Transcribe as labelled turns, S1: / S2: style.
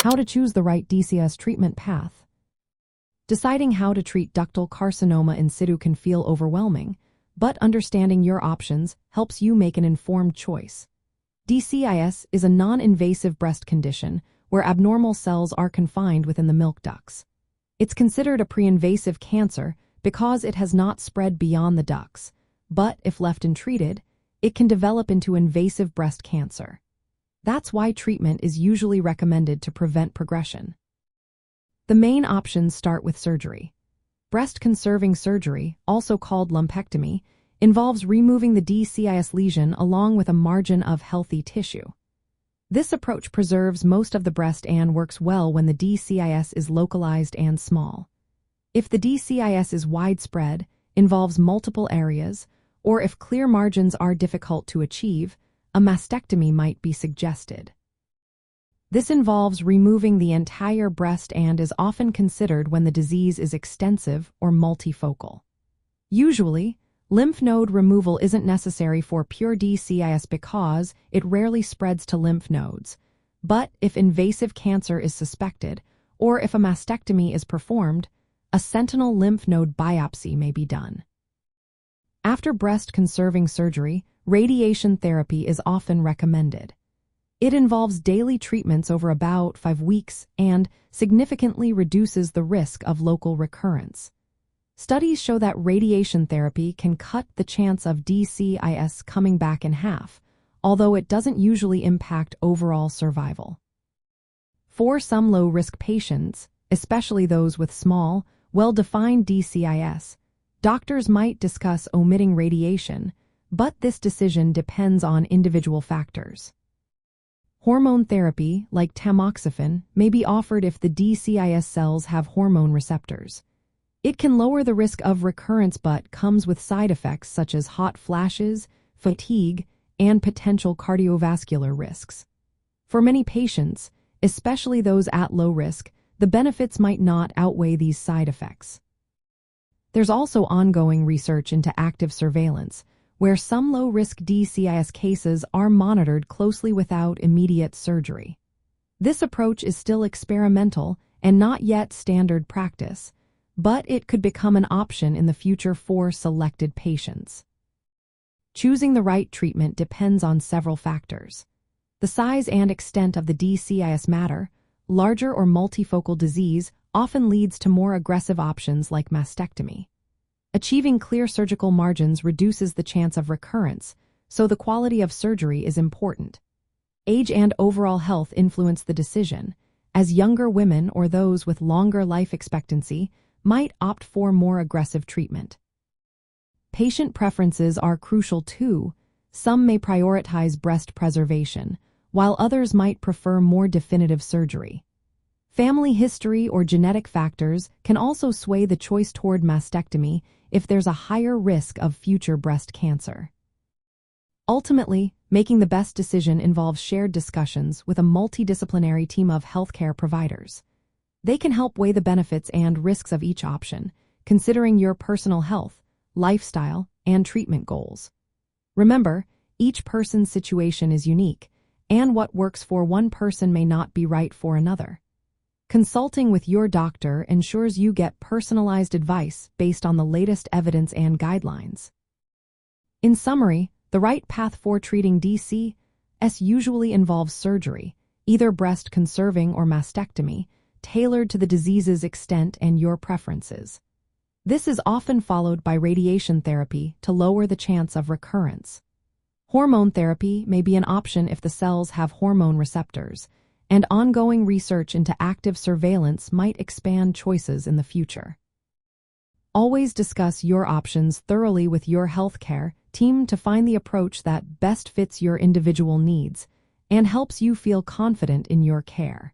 S1: How to choose the right DCIS treatment path. Deciding how to treat ductal carcinoma in situ can feel overwhelming, but understanding your options helps you make an informed choice. DCIS is a non-invasive breast condition where abnormal cells are confined within the milk ducts. It's considered a pre-invasive cancer because it has not spread beyond the ducts, but if left untreated, it can develop into invasive breast cancer. That's why treatment is usually recommended to prevent progression. The main options start with surgery. Breast-conserving surgery, also called lumpectomy, involves removing the DCIS lesion along with a margin of healthy tissue. This approach preserves most of the breast and works well when the DCIS is localized and small. If the DCIS is widespread, involves multiple areas, or if clear margins are difficult to achieve, a mastectomy might be suggested. This involves removing the entire breast and is often considered when the disease is extensive or multifocal. Usually, lymph node removal isn't necessary for pure DCIS because it rarely spreads to lymph nodes. But if invasive cancer is suspected, or if a mastectomy is performed, a sentinel lymph node biopsy may be done. After breast-conserving surgery, radiation therapy is often recommended. It involves daily treatments over about 5 weeks and significantly reduces the risk of local recurrence. Studies show that radiation therapy can cut the chance of DCIS coming back in half, although it doesn't usually impact overall survival. For some low-risk patients, especially those with small, well-defined DCIS, doctors might discuss omitting radiation, but this decision depends on individual factors. Hormone therapy, like tamoxifen, may be offered if the DCIS cells have hormone receptors. It can lower the risk of recurrence but comes with side effects such as hot flashes, fatigue, and potential cardiovascular risks. For many patients, especially those at low risk, the benefits might not outweigh these side effects. There's also ongoing research into active surveillance, where some low-risk DCIS cases are monitored closely without immediate surgery. This approach is still experimental and not yet standard practice, but it could become an option in the future for selected patients. Choosing the right treatment depends on several factors. The size and extent of the DCIS matter. Larger or multifocal disease often leads to more aggressive options like mastectomy. Achieving clear surgical margins reduces the chance of recurrence, so the quality of surgery is important. Age and overall health influence the decision, as younger women or those with longer life expectancy might opt for more aggressive treatment. Patient preferences are crucial too. Some may prioritize breast preservation, while others might prefer more definitive surgery. Family history or genetic factors can also sway the choice toward mastectomy if there's a higher risk of future breast cancer. Ultimately, making the best decision involves shared discussions with a multidisciplinary team of healthcare providers. They can help weigh the benefits and risks of each option, considering your personal health, lifestyle, and treatment goals. Remember, each person's situation is unique, and what works for one person may not be right for another. Consulting with your doctor ensures you get personalized advice based on the latest evidence and guidelines. In summary, the right path for treating DCIS usually involves surgery, either breast-conserving or mastectomy, tailored to the disease's extent and your preferences. This is often followed by radiation therapy to lower the chance of recurrence. Hormone therapy may be an option if the cells have hormone receptors, and ongoing research into active surveillance might expand choices in the future. Always discuss your options thoroughly with your healthcare team to find the approach that best fits your individual needs and helps you feel confident in your care.